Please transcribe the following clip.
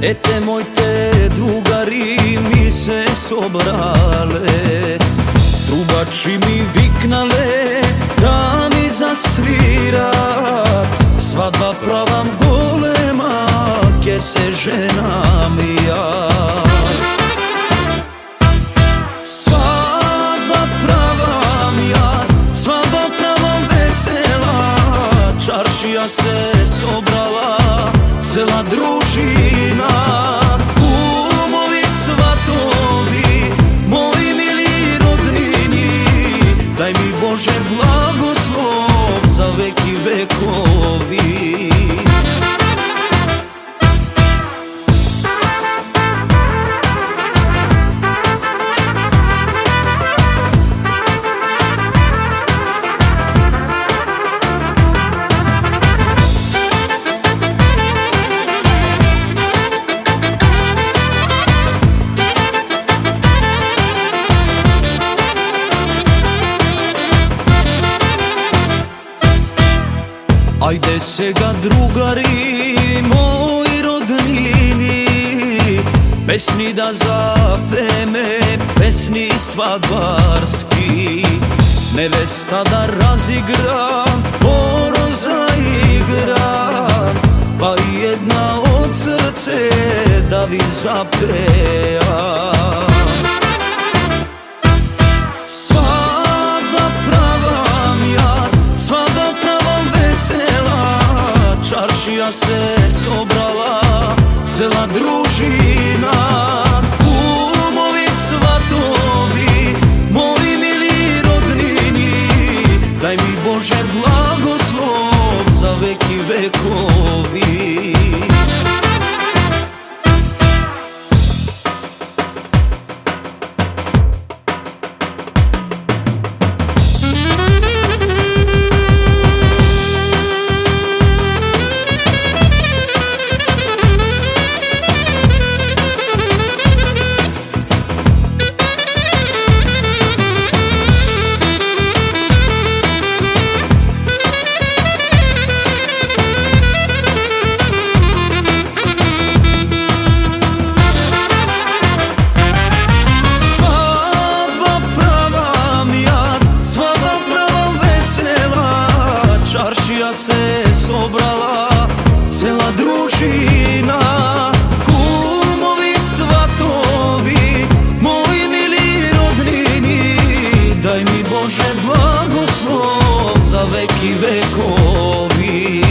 Ete mojte drugari mi se sobrale, trubači mi viknale da mi zasvira. Svadba pravam golema, ke se ženam i ja. Svadba pravam jaz, svadba pravam vesela, čaršija se sobrala, cela družina. Kumovi, svatovi, moji mili rodnini, daj mi Bože blagoslov za veki vekovi. Ajde сега drugari moji rodnini, pesni da zapeme, pesni svadbarski. Nevesta da razigra, oro zaigra, pa jedna od srce da vi zapeja. Čaršija se sobrala, cela družina. Kumovi, svatovi, moji mili rodnini, daj mi Bože blagoslov za veki vekovi. Čaršija se sobrala, cela družina. Kumovi, svatovi, moji mili rodnini, daj mi Bože blagoslov za veki vekovi.